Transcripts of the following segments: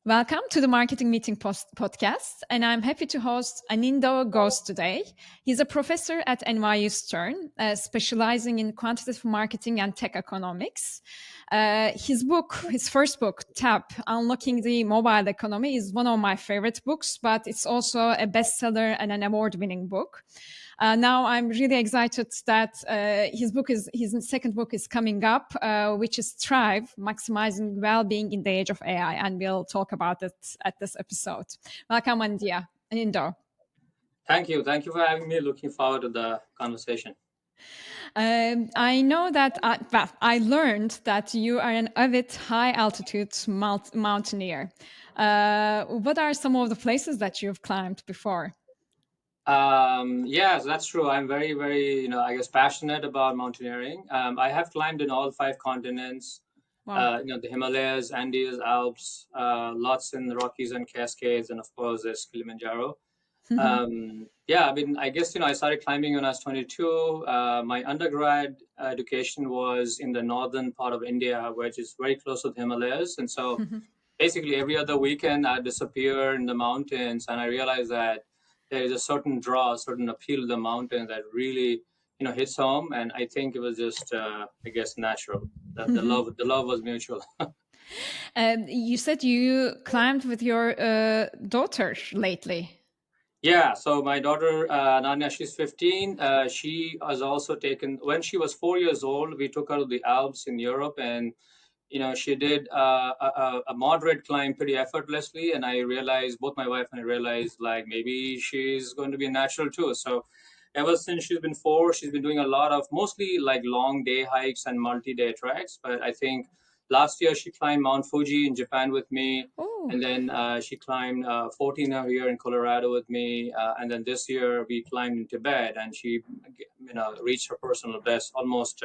Welcome to the Marketing Meeting podcast, and I'm happy to host Anindya Ghose today. He's a professor at NYU Stern, specializing in quantitative marketing and tech economics. His first book, Tap, Unlocking the Mobile Economy, is one of my favorite books, but it's also a bestseller and an award-winning book. Now I'm really excited that his second book is coming up, which is Thrive, Maximizing Wellbeing in the Age of AI, and we'll talk about it at this episode. Welcome, Anindya. Thank you. Thank you for having me. Looking forward to the conversation. I know that I learned that you are an avid high-altitude mountaineer. What are some of the places that you've climbed before? Yes, that's true. I'm very, very, I guess passionate about mountaineering. I have climbed in all 5 continents. Wow. The Himalayas, Andes, Alps, lots in the Rockies and Cascades, and of course there's Kilimanjaro. I guess, I started climbing when I was 22. My undergrad education was in the northern part of India, which is very close to the Himalayas. And so basically every other weekend I disappear in the mountains, and I realized that there is a certain draw, a certain appeal to the mountains that really, hits home. And I think it was just, I guess, natural. The love was mutual. You said you climbed with your daughter lately. Yeah, so my daughter, Nanya, she's 15. She was also taken, when she was 4 years old, we took her to the Alps in Europe, and, she did a moderate climb pretty effortlessly. And I realized, both my wife and I realized, like, maybe she's going to be a natural too. So ever since she's been 4, she's been doing a lot of mostly like long day hikes and multi-day treks. But I think last year she climbed Mount Fuji in Japan with me. Oh. And then she climbed 14 here in Colorado with me. And then this year we climbed in Tibet, and she, reached her personal best, almost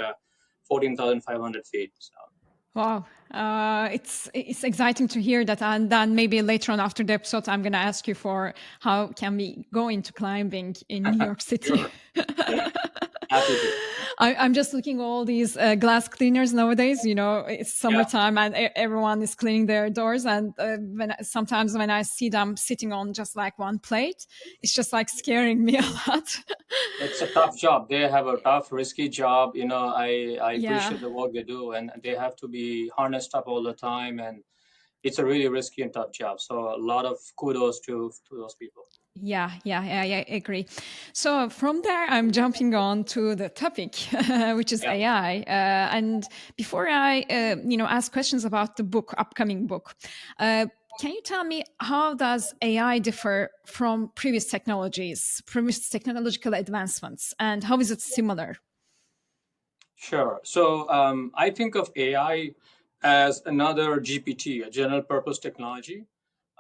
14,500 feet. So. Wow, it's exciting to hear that, and then maybe later on after the episode, I'm going to ask you for how can we go into climbing in New York City. Sure. Happy to. I'm just looking at all these glass cleaners nowadays. It's summertime and everyone is cleaning their doors. And sometimes when I see them sitting on just like one plate, it's just like scaring me a lot. It's a tough job. They have a tough, risky job. I Yeah. appreciate the work they do, and they have to be harnessed up all the time. And it's a really risky and tough job. So a lot of kudos to those people. Yeah, I agree. So from there, I'm jumping on to the topic, which is AI. And before I, ask questions about the upcoming book, can you tell me how does AI differ from previous technological advancements, and how is it similar? Sure. So I think of AI as another GPT, a general purpose technology.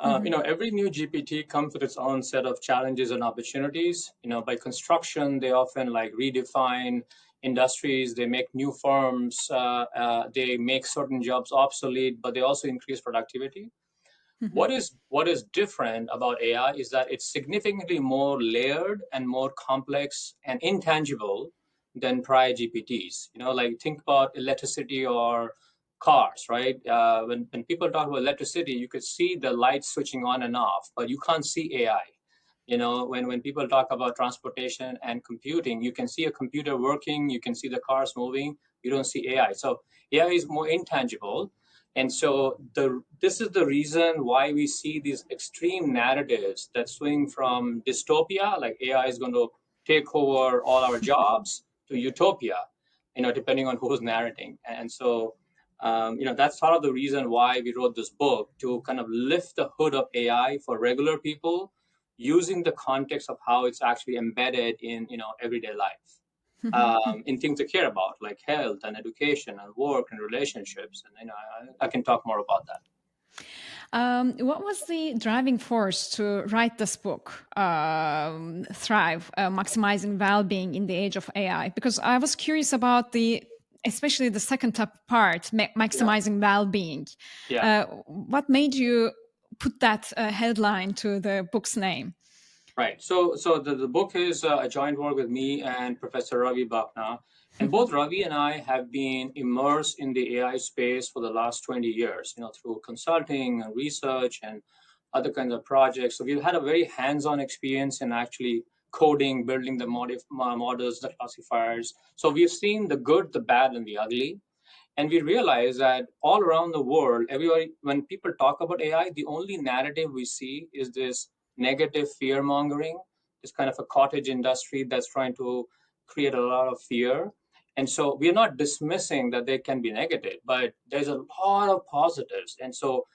Every new GPT comes with its own set of challenges and opportunities. By construction, they often like redefine industries. They make new firms. They make certain jobs obsolete, but they also increase productivity. What is different about AI is that it's significantly more layered and more complex and intangible than prior GPTs. Like think about electricity or cars, right? When people talk about electricity, you could see the lights switching on and off, but you can't see AI. When people talk about transportation and computing, you can see a computer working, you can see the cars moving, you don't see AI. So AI is more intangible. And so this is the reason why we see these extreme narratives that swing from dystopia, like AI is going to take over all our jobs, to utopia, depending on who's narrating. And so, that's part of the reason why we wrote this book, to kind of lift the hood of AI for regular people, using the context of how it's actually embedded in, everyday life. In things they care about, like health and education and work and relationships. And I can talk more about that. What was the driving force to write this book, Thrive, Maximizing Wellbeing in the Age of AI? Because I was curious about especially the second part, maximizing well-being. What made you put that headline to the book's name? Right. So the book is a joint work with me and Professor Ravi Bhakna. And both Ravi and I have been immersed in the AI space for the last 20 years, through consulting and research and other kinds of projects. So we've had a very hands-on experience in actually coding, building the models, the classifiers. So we've seen the good, the bad, and the ugly. And we realize that all around the world, everybody, when people talk about AI, the only narrative we see is this negative fear mongering, this kind of a cottage industry that's trying to create a lot of fear. And so we're not dismissing that they can be negative, but there's a lot of positives. And so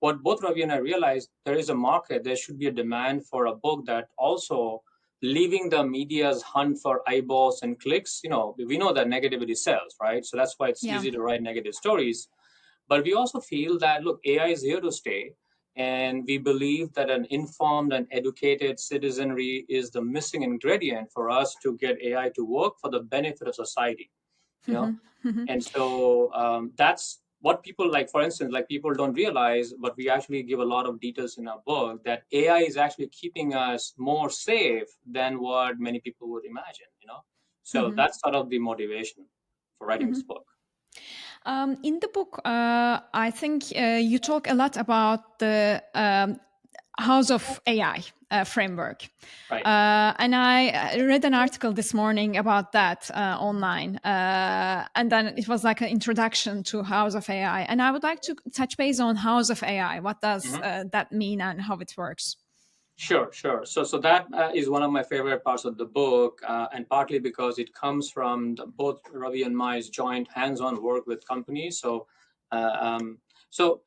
what both Ravi and I realized, there is a market, there should be a demand for a book that also, leaving the media's hunt for eyeballs and clicks. We know that negativity sells, right? So that's why it's Yeah. easy to write negative stories. But we also feel that, look, AI is here to stay. And we believe that an informed and educated citizenry is the missing ingredient for us to get AI to work for the benefit of society. You know, and so that's what people like, for instance, like people don't realize, but we actually give a lot of details in our book that AI is actually keeping us more safe than what many people would imagine. So that's sort of the motivation for writing this book. In the book, I think you talk a lot about the House of AI framework. Right. And I read an article this morning about that online. And then it was like an introduction to House of AI. And I would like to touch base on House of AI. What does that mean and how it works? Sure, sure. So that is one of my favorite parts of the book, and partly because it comes from both Ravi and my joint hands-on work with companies. Uh, um, so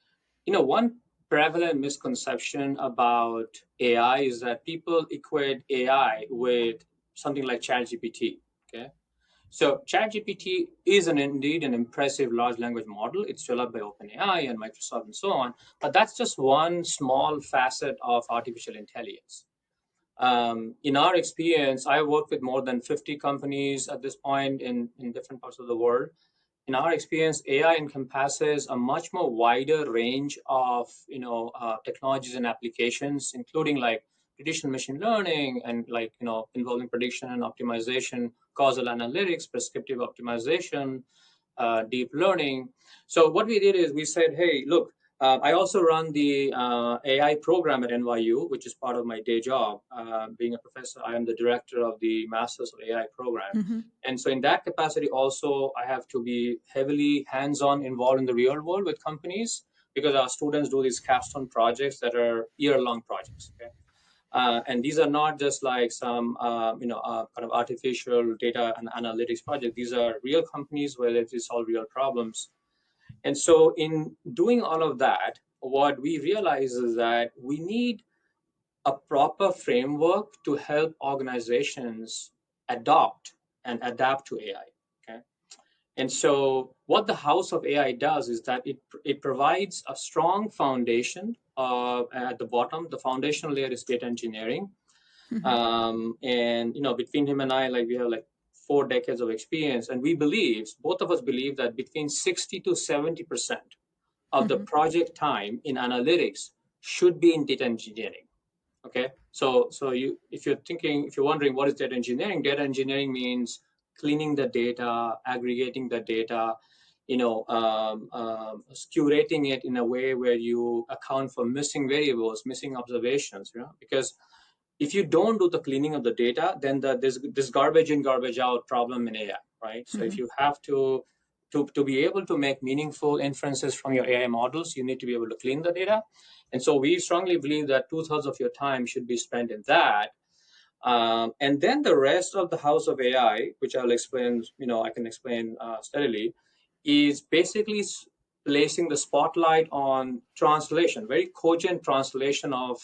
one prevalent misconception about AI is that people equate AI with something like ChatGPT. Okay, so ChatGPT is indeed an impressive large language model. It's developed by OpenAI and Microsoft and so on. But that's just one small facet of artificial intelligence. In our experience, I work with more than 50 companies at this point in different parts of the world. In our experience, AI encompasses a much more wider range of technologies and applications, including like traditional machine learning and like involving prediction and optimization, causal analytics, prescriptive optimization, deep learning. So what we did is we said, hey, look, I also run the AI program at NYU, which is part of my day job. Being a professor, I am the director of the Masters of AI program. And so in that capacity also, I have to be heavily hands-on involved in the real world with companies because our students do these capstone projects that are year-long projects. Okay? And these are not just like some, kind of artificial data and analytics project. These are real companies where they solve real problems. And so in doing all of that, what we realize is that we need a proper framework to help organizations adopt and adapt to AI. Okay. And so what the House of AI does is that it provides a strong foundation at the bottom. The foundational layer is data engineering. And between him and I, like we have like 4 decades of experience, and we believe, both of us believe, that between 60 to 70% of the project time in analytics should be in data engineering. Okay, so if you're wondering what is data engineering means cleaning the data, aggregating the data, curating it in a way where you account for missing variables, missing observations, because if you don't do the cleaning of the data, then there's this garbage in, garbage out problem in AI, right? So if you have to be able to make meaningful inferences from your AI models, you need to be able to clean the data. And so we strongly believe that 2/3 of your time should be spent in that. And then the rest of the house of AI, which I'll explain, I can explain steadily, is basically placing the spotlight on translation, very cogent translation of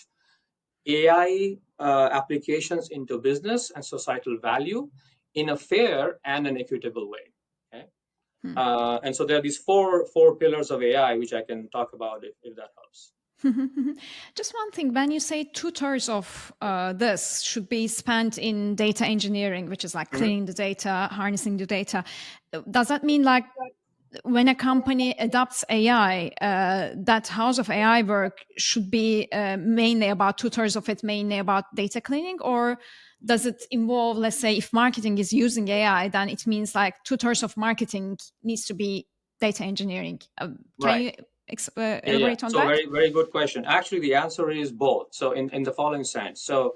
AI applications into business and societal value in a fair and an equitable way. Okay? And so there are these four pillars of AI, which I can talk about if that helps. Just one thing, when you say 2/3 of this should be spent in data engineering, which is like cleaning the data, harnessing the data, does that mean like when a company adopts AI, that house of AI work should be mainly about 2/3 of it, mainly about data cleaning, or does it involve, let's say, if marketing is using AI, then it means like 2/3 of marketing needs to be data engineering. Can Right. you Yeah. elaborate on So that? very, very good question. Actually, the answer is both. So in the following sense. So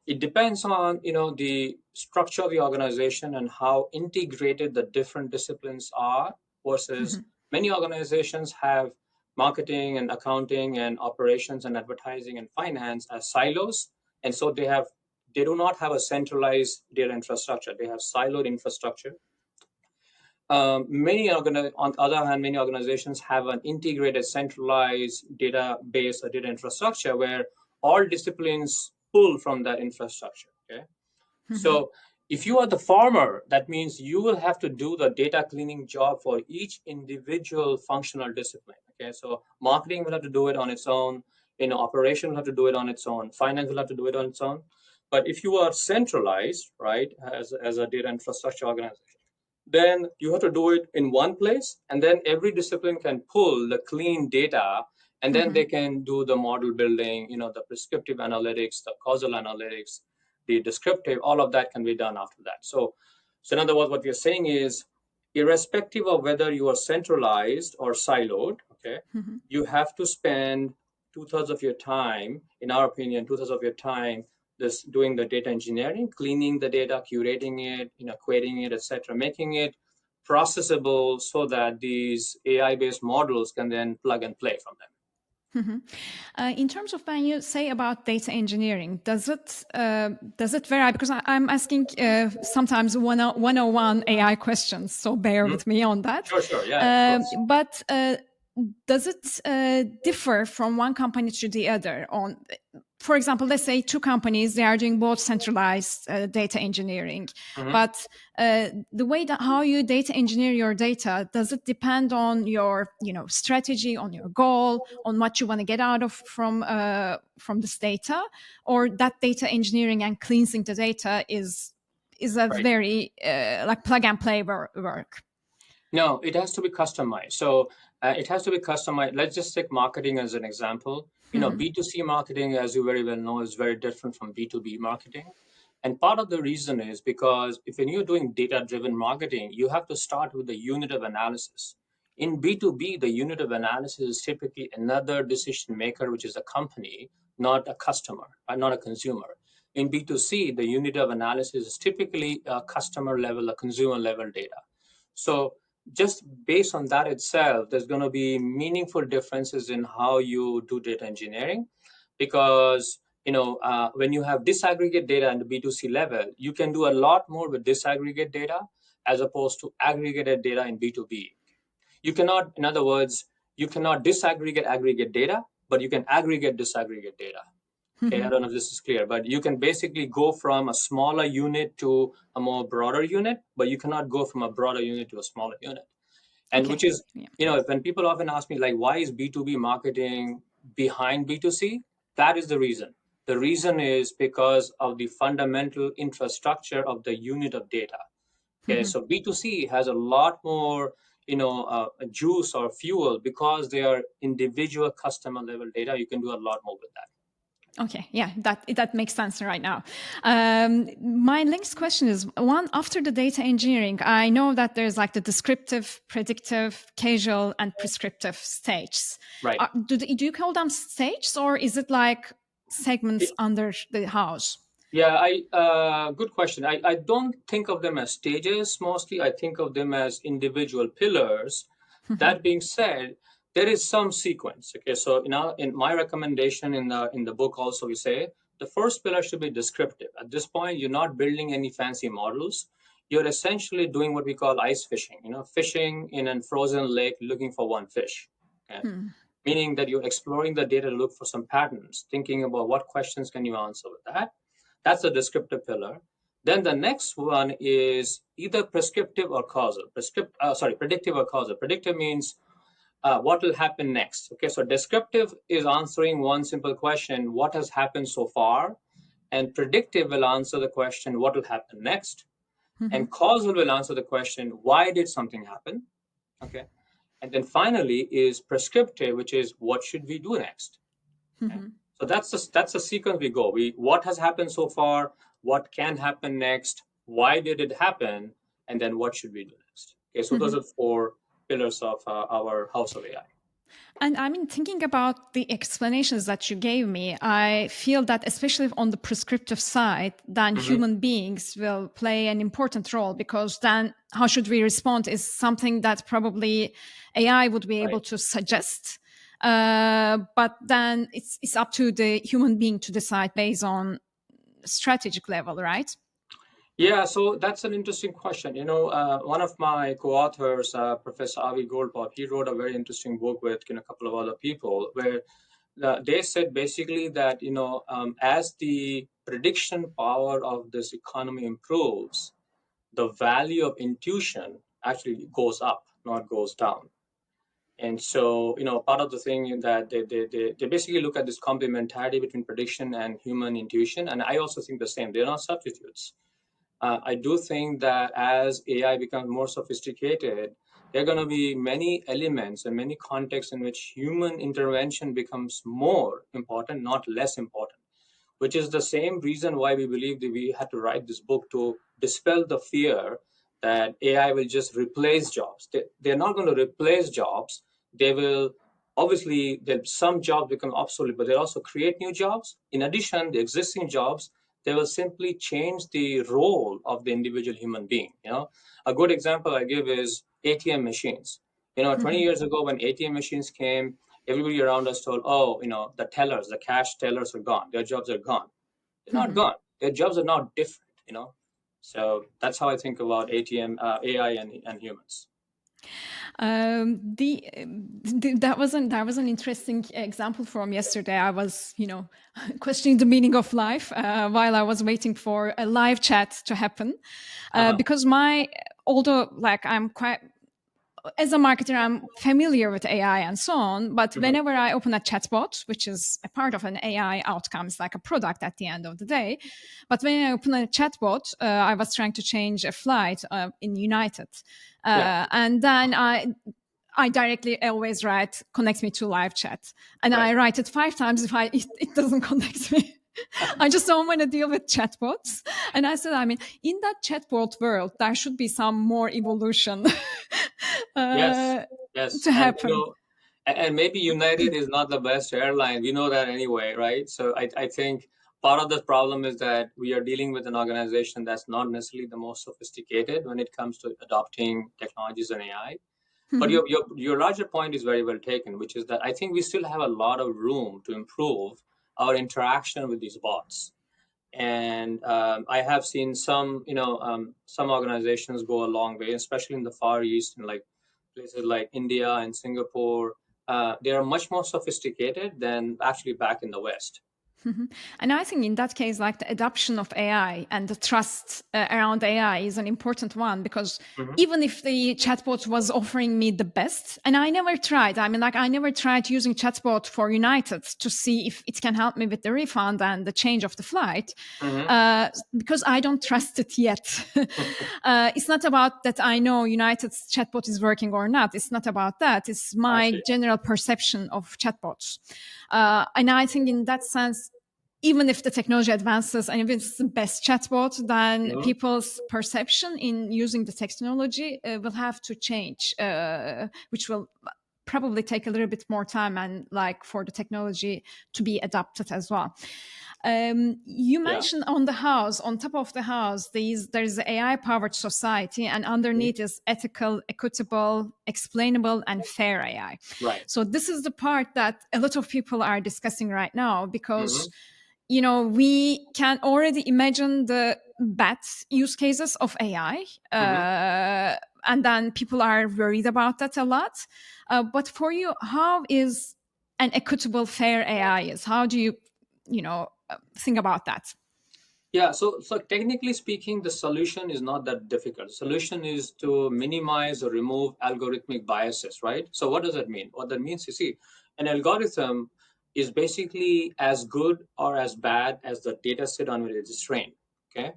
it depends on, the structure of the organization and how integrated the different disciplines are versus many organizations have marketing and accounting and operations and advertising and finance as silos. And so they do not have a centralized data infrastructure. They have siloed infrastructure. On the other hand, many organizations have an integrated, centralized database or data infrastructure where all disciplines pull from that infrastructure. Okay, so if you are the farmer, that means you will have to do the data cleaning job for each individual functional discipline. Okay, so marketing will have to do it on its own. Operation will have to do it on its own. Finance will have to do it on its own. But if you are centralized, right, as a data infrastructure organization, then you have to do it in one place, and then every discipline can pull the clean data, and then they can do the model building, the prescriptive analytics, the causal analytics, the descriptive, all of that can be done after that. So in other words, what we're saying is, irrespective of whether you are centralized or siloed, okay, you have to spend 2/3 of your time, in our opinion, 2/3 of your time this doing the data engineering, cleaning the data, curating it, querying it, etc., making it processable so that these AI-based models can then plug and play from them. In terms of when you say about data engineering, does it vary? Because I'm asking sometimes 101 AI questions, so bear with me on that. Sure, yeah, of course. But does it differ from one company to the other? For example, let's say two companies, they are doing both centralized data engineering, but the way that how you data engineer your data, does it depend on your strategy, on your goal, on what you want to get out of from this data, or that data engineering and cleansing the data is a Right. very like plug and play work? No, it has to be customized. So it has to be customized. Let's just take marketing as an example. B2C marketing, as you very well know, is very different from B2B marketing. And part of the reason is because when you're doing data-driven marketing, you have to start with the unit of analysis. In B2B, the unit of analysis is typically another decision maker, which is a company, not a customer, not a consumer. In B2C, the unit of analysis is typically a customer level, a consumer level data. So just based on that itself, there's going to be meaningful differences in how you do data engineering, because when you have disaggregate data at the B2C level, you can do a lot more with disaggregate data as opposed to aggregated data in B2B. You cannot, in other words, you cannot disaggregate aggregate data, but you can aggregate disaggregate data. Okay, I don't know if this is clear, but you can basically go from a smaller unit to a more broader unit, but you cannot go from a broader unit to a smaller unit. And Okay. which is, Yeah. when people often ask me, like, why is B2B marketing behind B2C? That is the reason. The reason is because of the fundamental infrastructure of the unit of data. Okay, so B2C has a lot more, juice or fuel because they are individual customer level data. You can do a lot more with that. Okay, yeah, that makes sense right now. My next question is one after the data engineering. I know that there's like the descriptive, predictive, causal, and prescriptive stages. Right. Do you call them stages, or is it like segments under the house? Yeah, good question. I don't think of them as stages mostly. I think of them as individual pillars. That being said, there is some sequence. Okay, so in my recommendation in the book also we say the first pillar should be descriptive. At this point, you're not building any fancy models. You're essentially doing what we call ice fishing. Fishing in a frozen lake looking for one fish. Okay? Meaning that you're exploring the data to look for some patterns, thinking about what questions can you answer with that. That's the descriptive pillar. Then the next one is either prescriptive or causal. Predictive or causal. Predictive means what will happen next. Okay, so descriptive is answering one simple question, what has happened so far? And predictive will answer the question, what will happen next? And causal will answer the question, why did something happen? Okay. And then finally is prescriptive, which is what should we do next? Okay. So that's the sequence we go. What has happened so far, what can happen next, why did it happen, and then what should we do next? Okay, so those are four pillars of our house of AI. And I mean, thinking about the explanations that you gave me, I feel that especially on the prescriptive side, then Mm-hmm. human beings will play an important role, because then how should we respond is something that probably AI would be able Right. to suggest. But then it's up to the human being to decide based on strategic level, right? Yeah, so that's an interesting question. One of my co-authors, Professor Avi Goldbach, he wrote a very interesting book with a couple of other people where they said basically that as the prediction power of this economy improves, the value of intuition actually goes up, not goes down. And so, part of the thing that they basically look at this complementarity between prediction and human intuition. And I also think the same. They're not substitutes. I do think that as AI becomes more sophisticated, there are going to be many elements and many contexts in which human intervention becomes more important, not less important, which is the same reason why we believe that we had to write this book to dispel the fear that AI will just replace jobs. They're not going to replace jobs. They will obviously, some jobs become obsolete, but they'll also create new jobs. In addition, the existing jobs, they will simply change the role of the individual human being. A good example I give is ATM machines. 20 years ago when ATM machines came, everybody around us told, oh, the tellers, the cash tellers are gone. Their jobs are gone. They're not gone. Their jobs are now different. So that's how I think about ATM, AI, and humans. That was an interesting example from yesterday. I was, questioning the meaning of life while I was waiting for a live chat to happen, Uh-huh. because although like I'm quite, as a marketer, I'm familiar with AI and so on, but Hmm. whenever I open a chatbot, which is a part of an AI outcome, it's like a product at the end of the day. But when I open a chatbot, I was trying to change a flight in United. Yeah. And then I directly always write, connect me to live chat. And Right. I write it 5 times if it doesn't connect me. I just don't want to deal with chatbots. And I said, I mean, in that chatbot world, there should be some more evolution Yes. uh, Yes. to And happen. and maybe United is not the best airline. We know that anyway, right? So I think part of the problem is that we are dealing with an organization that's not necessarily the most sophisticated when it comes to adopting technologies and AI. But your larger point is very well taken, which is that I think we still have a lot of room to improve our interaction with these bots. And I have seen some organizations go a long way, especially in the Far East and like places like India and Singapore. They are much more sophisticated than actually back in the West. And I think in that case, like the adoption of AI and the trust around AI is an important one, because Hmm. even if the chatbot was offering me the best, and I never tried, I mean, like I never tried using chatbot for United to see if it can help me with the refund and the change of the flight, Hmm. because I don't trust it yet. It's not about that I know United's chatbot is working or not. It's not about that. It's I my see. general perception of chatbots. And I think in that sense, even if the technology advances and if it's the best chatbot, then Hmm. people's perception in using the technology will have to change, which will probably take a little bit more time and like for the technology to be adapted as well. You Yeah. mentioned on top of the house, there's the AI powered society, and Mhm. underneath is ethical, equitable, explainable, and fair AI. Right. So this is the part that a lot of people are discussing right now, Hmm. because we can already imagine the bad use cases of AI, Hmm. and then people are worried about that a lot. But for you, how is an equitable, fair AI is? How do you think about that? Yeah, so technically speaking, the solution is not that difficult. The solution is to minimize or remove algorithmic biases, right? So what does that mean? What that means, you see, an algorithm is basically as good or as bad as the data set on which it is trained. Okay.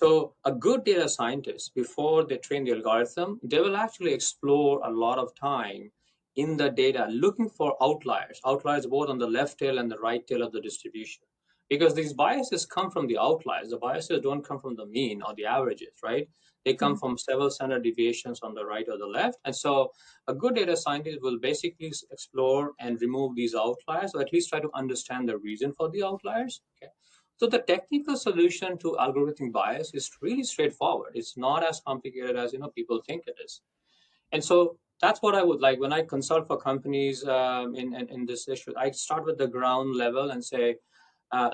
So a good data scientist, before they train the algorithm, they will actually explore a lot of time in the data, looking for outliers both on the left tail and the right tail of the distribution. Because these biases come from the outliers. The biases don't come from the mean or the averages, right? They come Mhm. from several standard deviations on the right or the left. And so a good data scientist will basically explore and remove these outliers, or at least try to understand the reason for the outliers. Okay. So the technical solution to algorithmic bias is really straightforward. It's not as complicated as people think it is. And so that's what I would like when I consult for companies in this issue. I start with the ground level and say,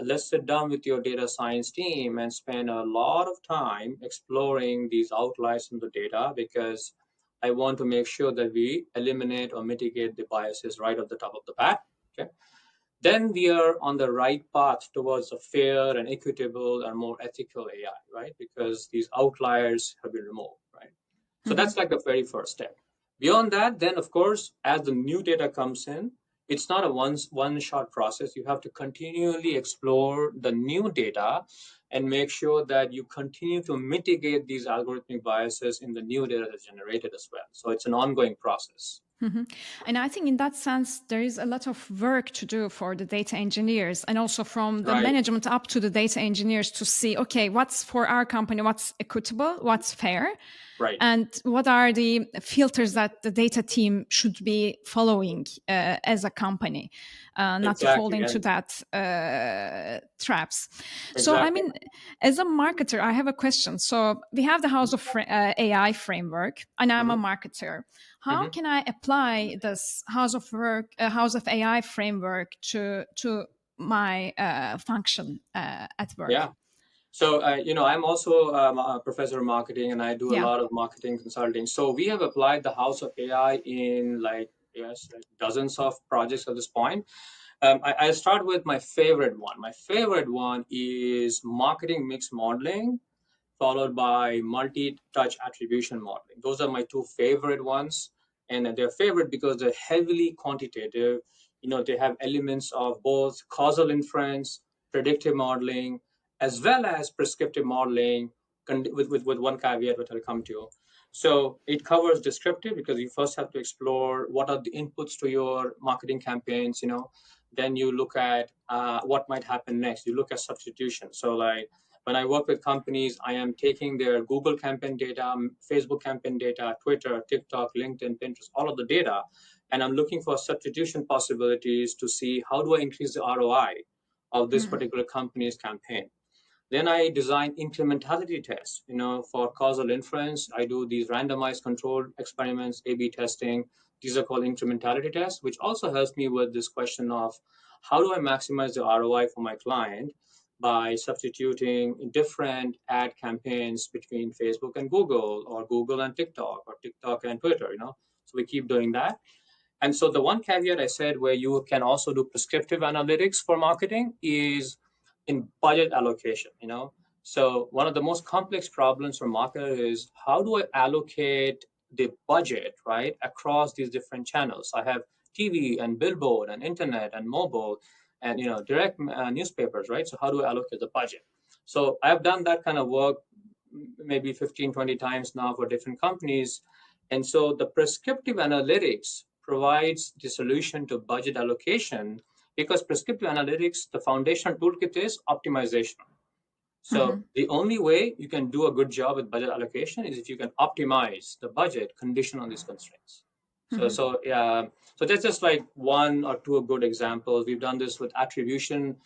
let's sit down with your data science team and spend a lot of time exploring these outliers in the data, because I want to make sure that we eliminate or mitigate the biases right at the top of the bat. Okay. Then we are on the right path towards a fair and equitable and more ethical AI, right? Because these outliers have been removed, right? So Mhm. that's like the very first step. Beyond that, then of course, as the new data comes in, it's not a one shot process. You have to continually explore the new data and make sure that you continue to mitigate these algorithmic biases in the new data that's generated as well. So it's an ongoing process. Mhm. And I think in that sense, there is a lot of work to do for the data engineers and also from the Right, management up to the data engineers to see, okay, what's for our company, what's equitable, what's fair, right. and what are the filters that the data team should be following as a company, not to fall Exactly. into And that traps. So, I exactly. mean, as a marketer, I have a question. So, we have the House of AI framework, and I'm a Mhm, marketer. How mhm. can I apply this House of AI framework to my function at work? Yeah. So, I'm also a professor of marketing, and I do a Yeah. lot of marketing consulting. So we have applied the House of AI in like dozens of projects at this point. I start with my favorite one. My favorite one is marketing mix modeling, followed by multi-touch attribution modeling. Those are my two favorite ones, and they're favorite because they're heavily quantitative. They have elements of both causal inference, predictive modeling, as well as prescriptive modeling, with one caveat, which I'll come to. So it covers descriptive because you first have to explore what are the inputs to your marketing campaigns. Then you look at what might happen next. You look at substitution. So like when I work with companies, I am taking their Google campaign data, Facebook campaign data, Twitter, TikTok, LinkedIn, Pinterest, all of the data, and I'm looking for substitution possibilities to see how do I increase the ROI of this Mhm. particular company's campaign. Then I design incrementality tests. For causal inference, I do these randomized controlled experiments, A/B testing. These are called incrementality tests, which also helps me with this question of how do I maximize the ROI for my client by substituting different ad campaigns between Facebook and Google, or Google and TikTok, or TikTok and Twitter. So we keep doing that. And so the one caveat I said where you can also do prescriptive analytics for marketing is in budget allocation. So one of the most complex problems for marketers is how do I allocate the budget, right, across these different channels? I have TV and billboard and internet and mobile and direct newspapers, right? So how do I allocate the budget? So I've done that kind of work maybe 15, 20 times now for different companies. And so the prescriptive analytics provides the solution to budget allocation, because prescriptive analytics, the foundational toolkit is optimization. So Mhm. the only way you can do a good job with budget allocation is if you can optimize the budget condition on these constraints. So Mhm. so yeah, so that's just like one or two good examples. We've done this with attribution.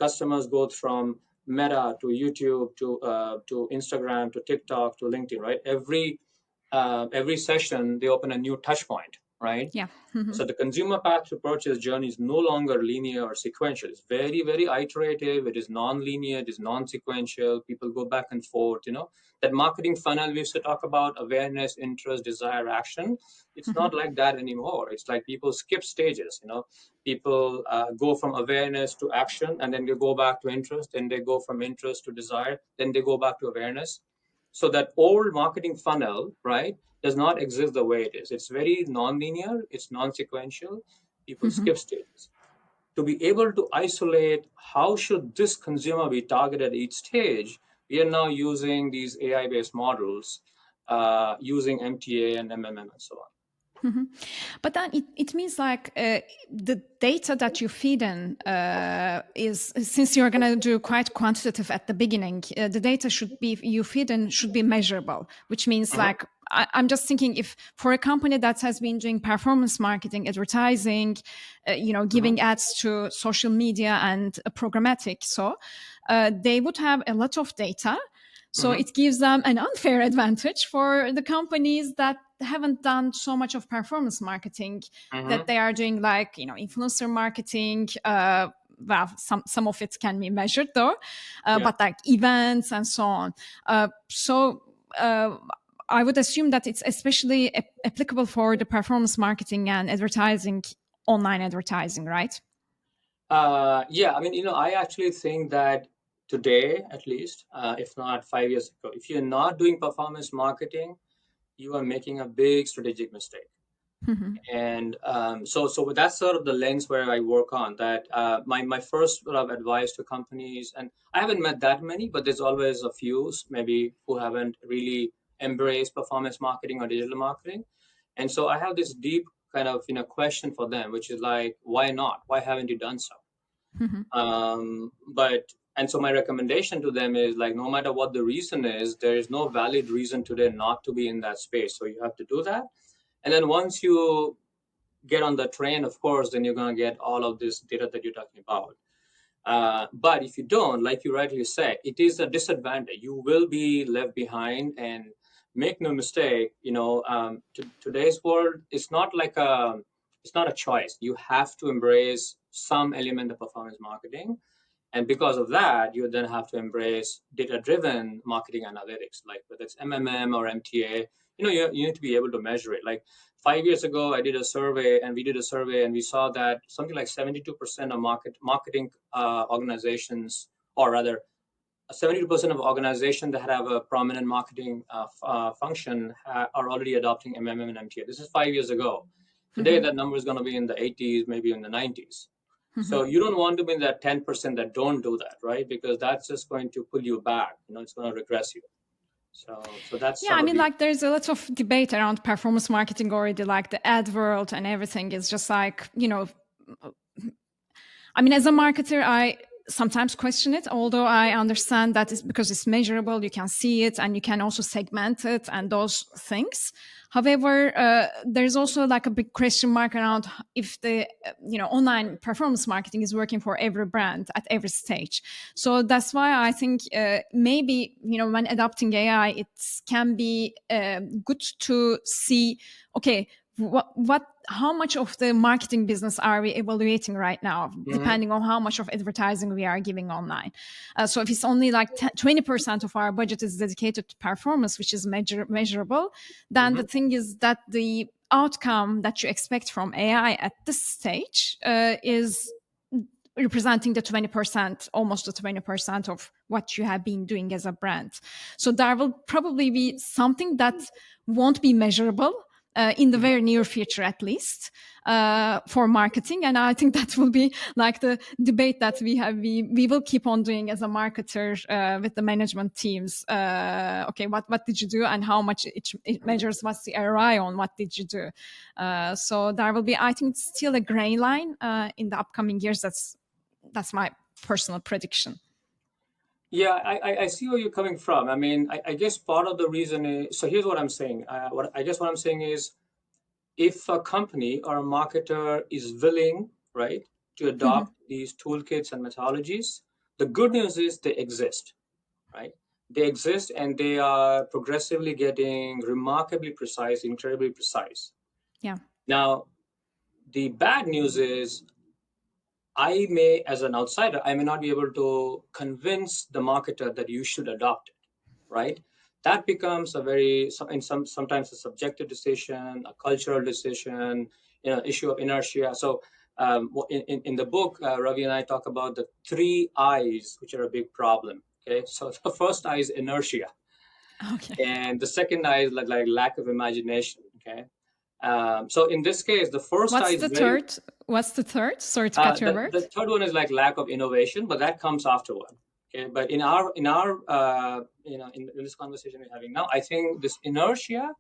Customers go from Meta to YouTube to Instagram to TikTok to LinkedIn, right? Every session they open a new touch point, right? Yeah. Mhm. So the consumer path to purchase journey is no longer linear or sequential. It's very, very iterative. It is non-linear. It is non-sequential. People go back and forth. That marketing funnel we used to talk about: awareness, interest, desire, action. It's Mhm. not like that anymore. It's like people skip stages. People go from awareness to action, and then they go back to interest. Then they go from interest to desire. Then they go back to awareness. So that old marketing funnel, right, does not exist the way it is. It's very non-linear, it's non-sequential. People Mhm. skip stages. to be able to isolate how should this consumer be targeted at each stage, we are now using these AI-based models, using MTA and MMM and so on. Mhm. But then it means like the data that you feed in is, since you're going to do quite quantitative at the beginning, the data should be you feed in should be measurable, which means like I'm just thinking if for a company that has been doing performance marketing, advertising, giving ads to social media and programmatic, so they would have a lot of data. So it gives them an unfair advantage for the companies that haven't done so much of performance marketing, that they are doing like, influencer marketing. Well, some of it can be measured though, but like events and so on. I would assume that it's especially applicable for the performance marketing and advertising, online advertising, right? Yeah, I mean, I actually think that today, at least, if not 5 years ago, if you're not doing performance marketing, you are making a big strategic mistake. And so that's sort of the lens where I work on that. My first sort of advice to companies, and I haven't met that many, but there's always a few maybe who haven't really embraced performance marketing or digital marketing. And so I have this deep kind of question for them, which is like, why not? Why haven't you done so? But and so my recommendation to them is like, no matter what the reason is, there is no valid reason today not to be in that space. So you have to do that. And then once you get on the train, of course, then you're going to get all of this data that you're talking about. But if you don't, like you rightly said, it is a disadvantage. You will be left behind, and make no mistake, today's world is not like it's not a choice. You have to embrace some element of performance marketing. And because of that, you then have to embrace data-driven marketing analytics, like whether it's MMM or MTA. You need to be able to measure it. Like 5 years ago, I did a survey, and we did a survey, and we saw that something like 72% of marketing organizations, or rather, 72% of organizations that have a prominent marketing function are already adopting MMM and MTA. This is 5 years ago. Today, that number is going to be in the 80s, maybe in the 90s. So you don't want to be in that 10% that don't do that, right? Because that's just going to pull you back. It's going to regress you. So that's Yeah, sort I of mean, the. like, there's a lot of debate around performance marketing already, like the ad world and everything is just like, I mean, as a marketer, I sometimes question it, although I understand that it's because it's measurable, you can see it, and you can also segment it and those things. However, there's also like a big question mark around if the online performance marketing is working for every brand at every stage. So that's why I think maybe when adopting AI, it can be good to see, okay, how much of the marketing business are we evaluating right now, depending on how much of advertising we are giving online. So if it's only like 20% of our budget is dedicated to performance, which is measurable, then the thing is that the outcome that you expect from AI at this stage is representing the 20%, almost the 20% of what you have been doing as a brand. So there will probably be something that won't be measurable in the very near future, at least, for marketing. And I think that will be like the debate that we will keep on doing as a marketer with the management teams. Okay, what did you do, and how much it measures? What's the ROI on what did you do? So there will be, I think, still a gray line in the upcoming years. That's my personal prediction. Yeah, I see where you're coming from. I mean, I guess part of the reason is, so here's what I'm saying. What I'm saying is, if a company or a marketer is willing, right, to adopt these toolkits and methodologies, the good news is they exist, right? They exist, and they are progressively getting remarkably precise, incredibly precise. Yeah. Now, the bad news is, I may, as an outsider, I may not be able to convince the marketer that you should adopt it, right? That becomes a very, sometimes a subjective decision, a cultural decision, issue of inertia. So in the book, Ravi and I talk about the 3 I's, which are a big problem. Okay, so the first I is inertia, Okay. and the second I is like lack of imagination. Okay, So in this case, the first What's side is the very third? What's the third? Sorry to cut your the word. third one is like lack of innovation, but that comes afterward. Okay, but in our in this conversation we're having now, I think this inertia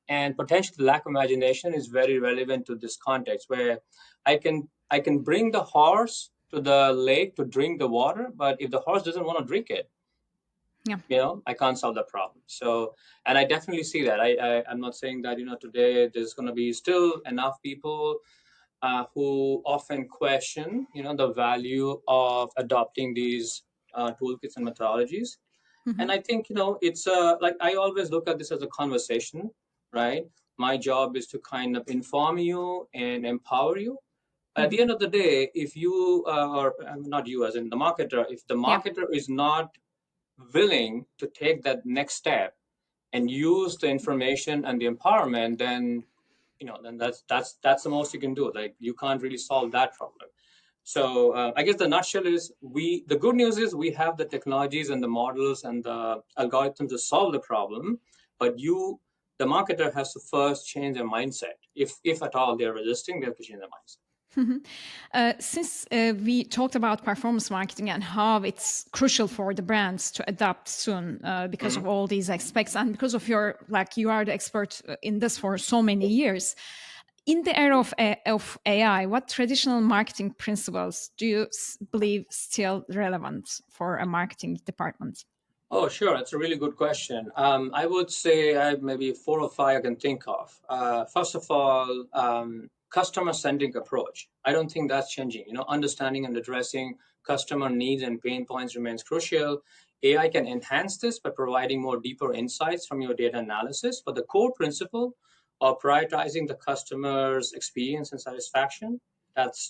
and potentially lack of imagination is very relevant to this context, where I can bring the horse to the lake to drink the water, but if the horse doesn't want to drink it, Yeah. I can't solve the problem. So, and I definitely see that. I'm not saying that today there's going to be still enough people who often question, the value of adopting these toolkits and methodologies. And Hmm. I think, it's like I always look at this as a conversation, right? My job is to kind of inform you and empower you. At the Hmm. end of the day, if you or not you as in the marketer, if the Yeah. marketer is not willing to take that next step and use the information and the empowerment, then then that's the most you can do. Like you can't really solve that problem. So I guess the nutshell is the good news is we have the technologies and the models and the algorithms to solve the problem, but the marketer has to first change their mindset. If at all they're resisting, they have to change their mindset. Mhm. Since we talked about performance marketing and how it's crucial for the brands to adapt soon because of Mhm. all these aspects and because of you are the expert in this for so many years. In the era of AI, what traditional marketing principles do you believe still relevant for a marketing department? Oh, sure. That's a really good question. I would say I have maybe four or five I can think of. First of all, customer-centric approach. I don't think that's changing. Understanding and addressing customer needs and pain points remains crucial. AI can enhance this by providing more deeper insights from your data analysis, but the core principle of prioritizing the customer's experience and satisfaction,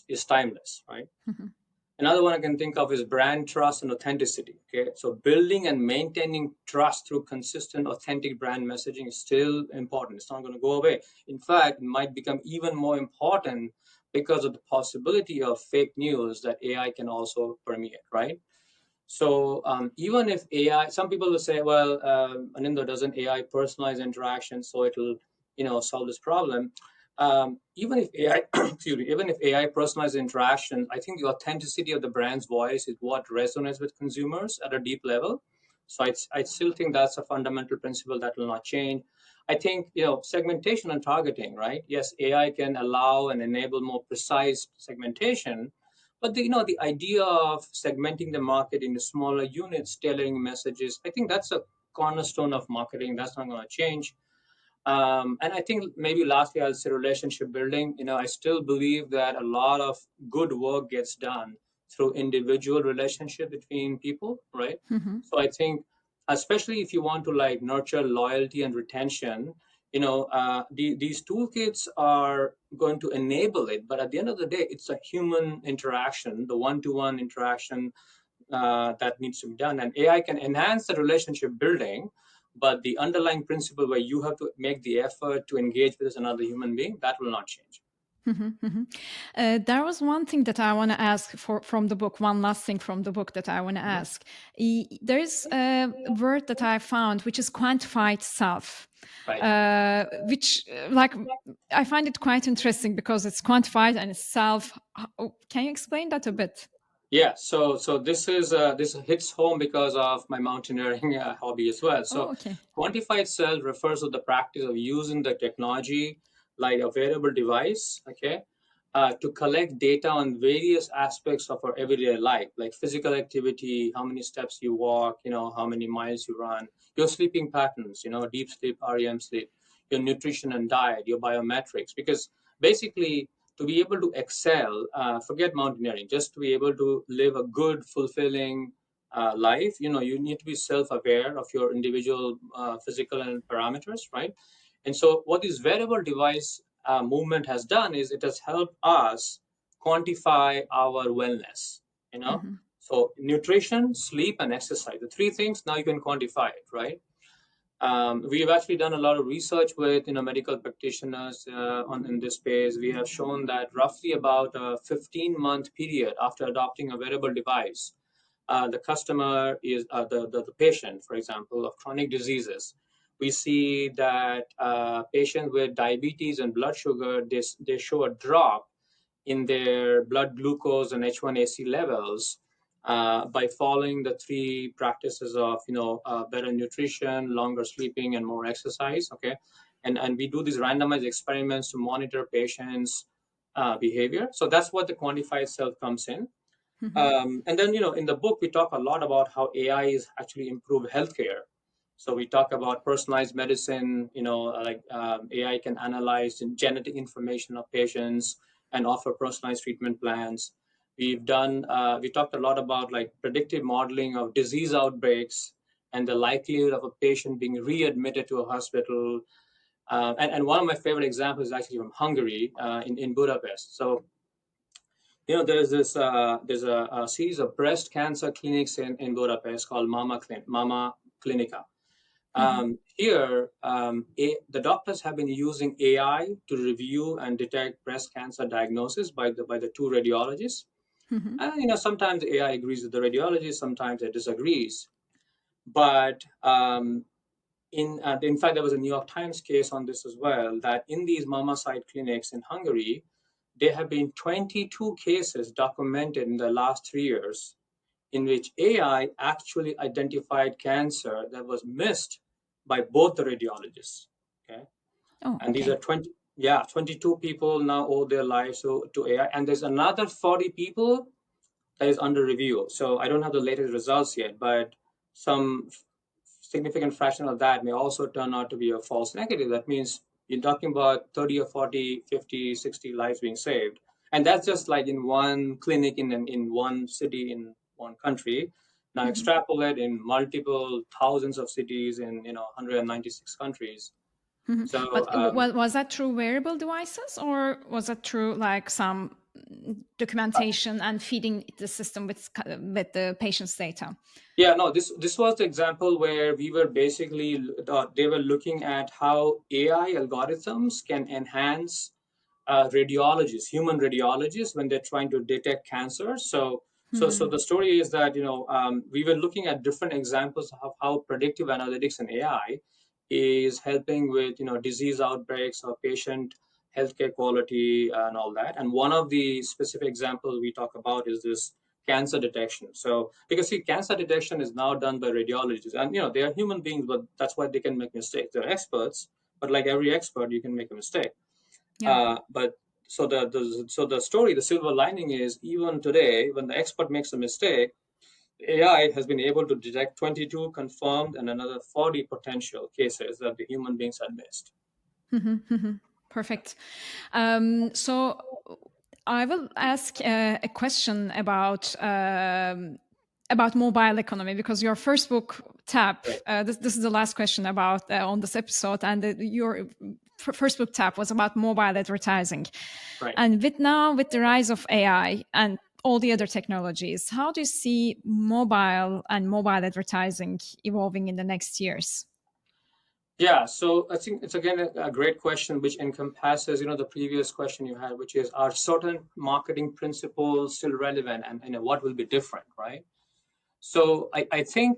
is timeless, right? Mhm. Another one I can think of is brand trust and authenticity. Okay, so building and maintaining trust through consistent, authentic brand messaging is still important. It's not going to go away. In fact, it might become even more important because of the possibility of fake news that AI can also permeate, right? So even if AI, some people will say, well, Anindya, doesn't AI personalize interaction so it'll, solve this problem? Even if AI, excuse me, even if AI personalizes interaction, I think the authenticity of the brand's voice is what resonates with consumers at a deep level. So I still think that's a fundamental principle that will not change. I think, segmentation and targeting, right? Yes, AI can allow and enable more precise segmentation, but the idea of segmenting the market into smaller units, tailoring messages, I think that's a cornerstone of marketing. That's not going to change. And I think maybe lastly, I'll say relationship building. I still believe that a lot of good work gets done through individual relationship between people, right? Mhm. So I think, especially if you want to like nurture loyalty and retention, these toolkits are going to enable it. But at the end of the day, it's a human interaction, the one-to-one interaction that needs to be done. And AI can enhance the relationship building, but the underlying principle where you have to make the effort to engage with another human being, that will not change. Mhm, mhm. There was one thing that I want to ask from the book. One last thing from the book that I want to Mhm. ask. There is a word that I found, which is quantified self, Right. which, I find it quite interesting because it's quantified and it's self. Can you explain that a bit? Yeah, so this hits home because of my mountaineering hobby as well. Oh, So okay. quantified self refers to the practice of using the technology like a wearable device, okay, to collect data on various aspects of our everyday life, like physical activity, how many steps you walk, how many miles you run, your sleeping patterns, deep sleep, REM sleep, your nutrition and diet, your biometrics, because basically to be able to excel, forget mountaineering, just to be able to live a good, fulfilling life, you need to be self-aware of your individual physical and parameters, right? And so what this wearable device movement has done is it has helped us quantify our wellness, you know? Mhm. So nutrition, sleep, and exercise, the three things, now you can quantify it, right? We've actually done a lot of research with medical practitioners on in this space. We have shown that roughly about a 15-month period after adopting a wearable device, the customer is the patient, for example, of chronic diseases, we see that patients with diabetes and blood sugar, they show a drop in their blood glucose and H1AC levels by following the three practices of better nutrition, longer sleeping, and more exercise. Okay, and we do these randomized experiments to monitor patients' behavior. So that's what the quantified self comes in. Mhm. And then, in the book, we talk a lot about how AI is actually improved healthcare. So we talk about personalized medicine, like AI can analyze the genetic information of patients and offer personalized treatment plans. We talked a lot about like predictive modeling of disease outbreaks and the likelihood of a patient being readmitted to a hospital. And one of my favorite examples is actually from Hungary, in Budapest. So there's a series of breast cancer clinics in Budapest called Mama Clinica. Mhm. The doctors have been using AI to review and detect breast cancer diagnosis by the two radiologists. Mhm. And sometimes AI agrees with the radiologist, sometimes it disagrees. But in fact, there was a New York Times case on this as well, that in these mama site clinics in Hungary, there have been 22 cases documented in the last 3 years in which AI actually identified cancer that was missed by both the radiologists. Okay. Oh, And these okay. are 22 people now owe their lives to AI. And there's another 40 people that is under review. So I don't have the latest results yet, but some significant fraction of that may also turn out to be a false negative. That means you're talking about 30 or 40, 50, 60 lives being saved. And that's just like in one clinic in one city in one country. Now Mhm. extrapolate in multiple thousands of cities in 196 countries. Mhm. So But was that through wearable devices, or was that through like some documentation and feeding the system with the patient's data? yeah, no, this was the example where we were basically they were looking at how AI algorithms can enhance human radiologists, when they're trying to detect cancer. So Mhm. the story is that we were looking at different examples of how predictive analytics and AI is helping with disease outbreaks or patient healthcare quality and all that. And one of the specific examples we talk about is this cancer detection. So because see, cancer detection is now done by radiologists, and they are human beings, but that's why they can make mistakes. They're experts, but like every expert, you can make a mistake. Yeah. But so the story, the silver lining is even today, when the expert makes a mistake, AI has been able to detect 22 confirmed and another 40 potential cases that the human beings had missed. Mhm. Mhm. Perfect. So I will ask a question about mobile economy, because your first book, Tap. Right, This is the last question about on this episode, and your first book, Tap, was about mobile advertising. right. And with the rise of AI and all the other technologies, how do you see mobile and mobile advertising evolving in the next years? Yeah, so I think it's again a great question, which encompasses, the previous question you had, which is, are certain marketing principles still relevant, and what will be different, right? So I think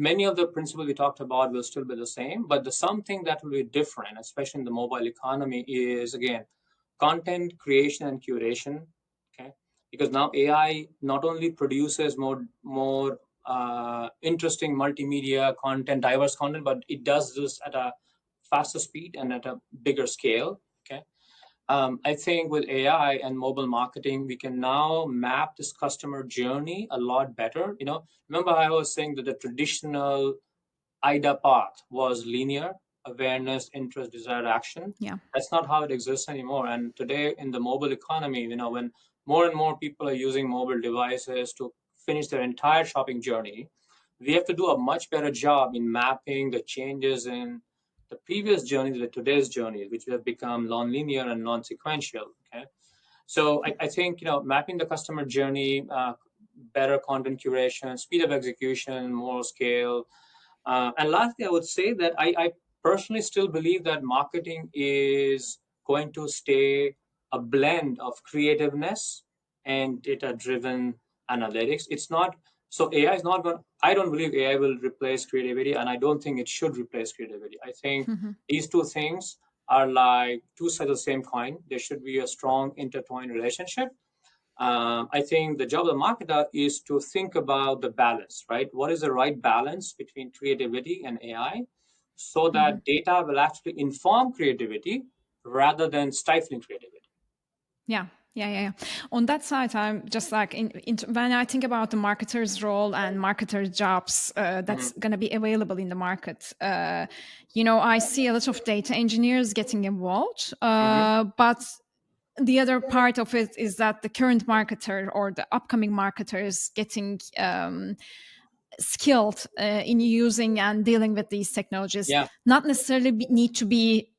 many of the principles we talked about will still be the same, but the something that will be different, especially in the mobile economy, is again content creation and curation. Okay, because now AI not only produces more interesting multimedia content, diverse content, but it does this at a faster speed and at a bigger scale. Okay, I think with AI and mobile marketing, we can now map this customer journey a lot better. Remember I was saying that the traditional IDA path was linear: awareness, interest, desired action. Yeah. That's not how it exists anymore. And today in the mobile economy, when more and more people are using mobile devices to finish their entire shopping journey, we have to do a much better job in mapping the changes in the previous journey to today's journey, which have become non-linear and non-sequential. Okay, so I think mapping the customer journey, better content curation, speed of execution, more scale, and lastly, I would say that I personally still believe that marketing is going to stay a blend of creativeness and data driven analytics. It's not So AI is not going. I don't believe AI will replace creativity, and I don't think it should replace creativity. I think these two things are like two sides of the same coin. There should be a strong intertwined relationship. I think the job of the marketer is to think about the balance, right? What is the right balance between creativity and AI so that data will actually inform creativity rather than stifling creativity? Yeah. On that side, I'm just like when I think about the marketer's role and marketer jobs that's going to be available in the market. I see a lot of data engineers getting involved, but the other part of it is that the current marketer or the upcoming marketers getting skilled in using and dealing with these technologies, Yeah. not necessarily need to be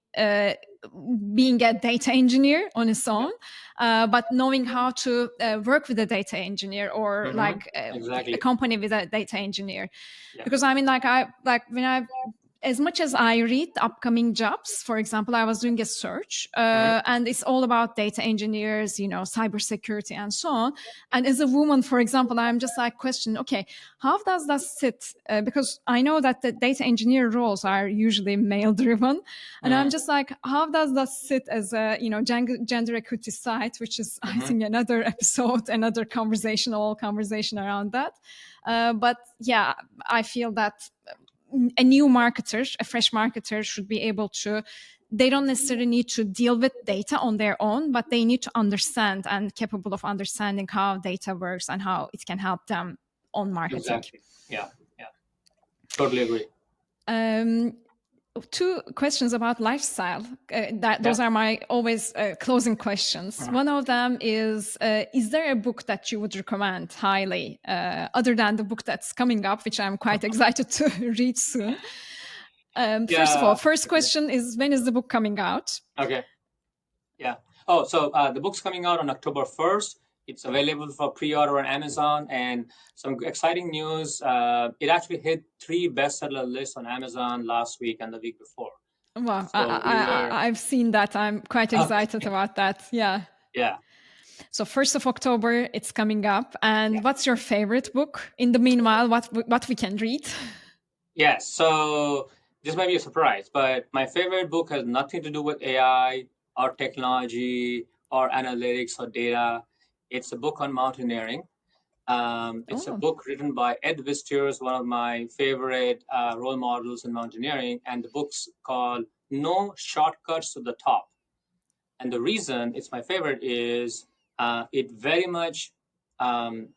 being a data engineer on its own, but knowing how to work with a data engineer or like a Exactly. company with a data engineer. Yeah. Because I mean, when I as much as I read the upcoming jobs, for example, I was doing a search and it's all about data engineers, cybersecurity and so on. And as a woman, for example, I'm just like questioning, okay, how does that sit? Because I know that the data engineer roles are usually male driven. And I'm just like, how does that sit as a, gender equity site, which is, I think, another episode, another conversation, all conversation around that. But yeah, I feel that a new marketer, a fresh marketer should be able to, they don't necessarily need to deal with data on their own, but they need to understand and capable of understanding how data works and how it can help them on marketing. Exactly. Yeah. Yeah. Totally agree. Two questions about lifestyle. Those are my always closing questions. One of them is there a book that you would recommend highly, other than the book that's coming up, which I'm quite excited to read soon? First of all, first question is, when is the book coming out? Okay. Yeah. Oh, so the book's coming out on October 1st. It's available for pre-order on Amazon, and some exciting news. It actually hit 3 bestseller lists on Amazon last week and the week before. Wow, So we were I've seen that. I'm quite excited about that. Yeah. Yeah. So 1st of October, it's coming up. And what's your favorite book? In the meanwhile, what we can read? Yes. So this might be a surprise, but my favorite book has nothing to do with AI or technology or analytics or data. It's a book on mountaineering. It's a Oh, book written by Ed Vistiers, one of my favorite role models in mountaineering, and the book's called No Shortcuts to the Top. And the reason it's my favorite is it very much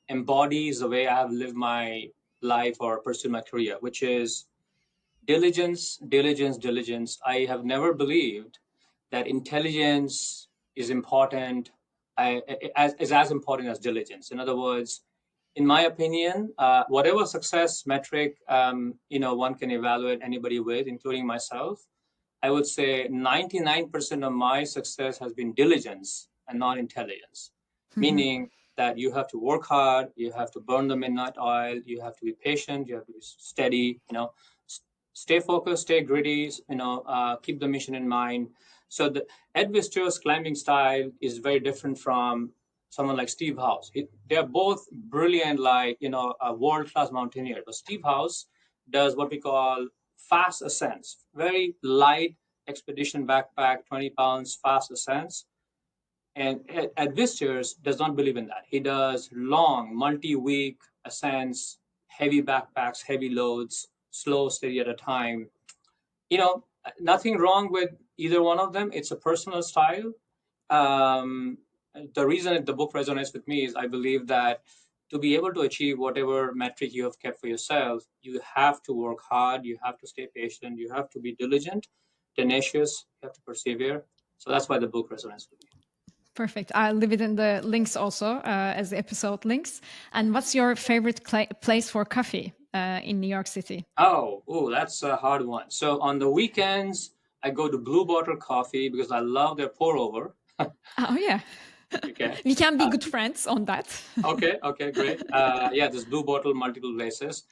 embodies the way I have lived my life or pursued my career, which is diligence, diligence, diligence. I have never believed that intelligence is important, is as important as diligence. In other words, in my opinion, whatever success metric one can evaluate anybody with, including myself, I would say 99% of my success has been diligence and not intelligence, meaning that you have to work hard, you have to burn the midnight oil, you have to be patient, you have to be steady, stay focused, stay gritty, keep the mission in mind. So the Ed Vister's climbing style is very different from someone like Steve House. They're both brilliant, like, a world-class mountaineer. But Steve House does what we call fast ascents, very light expedition backpack, 20 pounds, fast ascents. And at Visters does not believe in that. He does long, multi-week ascents, heavy backpacks, heavy loads, slow, steady at a time. You know, Nothing wrong with either one of them. It's a personal style. Um, the reason the book resonates with me is I believe that to be able to achieve whatever metric you have kept for yourself, you have to work hard, you have to stay patient, you have to be diligent, tenacious, you have to persevere. So that's why the book resonates with me. perfect. I'll leave it in the links also as the episode links. And what's your favorite place for coffee in New York City? That's a hard one. So on the weekends, I go to Blue Bottle Coffee because I love their pour over. Oh, yeah. Okay. We can be good friends on that. Okay, great. Yeah, this Blue Bottle, multiple places.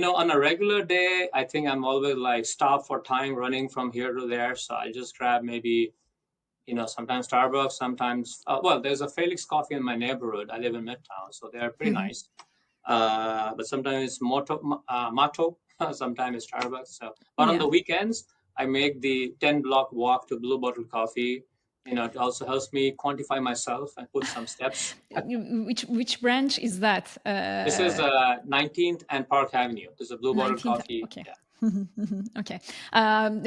On a regular day, I think I'm always like stop for time running from here to there. So I just grab maybe, sometimes Starbucks, sometimes, well, there's a Felix Coffee in my neighborhood. I live in Midtown, so they're pretty nice. but sometimes it's Mato, sometimes it's Starbucks. So, but on Yeah. the weekends, I make the 10-block walk to Blue Bottle Coffee. It also helps me quantify myself and put some steps. Which branch is that? This is 19th and Park Avenue. This is a Blue Bottle 19th. Coffee. Okay. Yeah. Okay.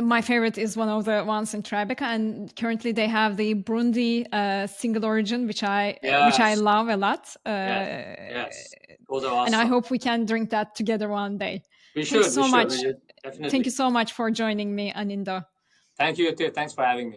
My favorite is one of the ones in Tribeca, and currently they have the Burundi single origin, which I Yes. love a lot. Yes. Yes. Those are And I awesome. hope we can drink that together one day. We Thank you should. We so should. We much. should. Thank you Definitely. so much for joining me, Aninda. Thank you, too. Thanks for having me.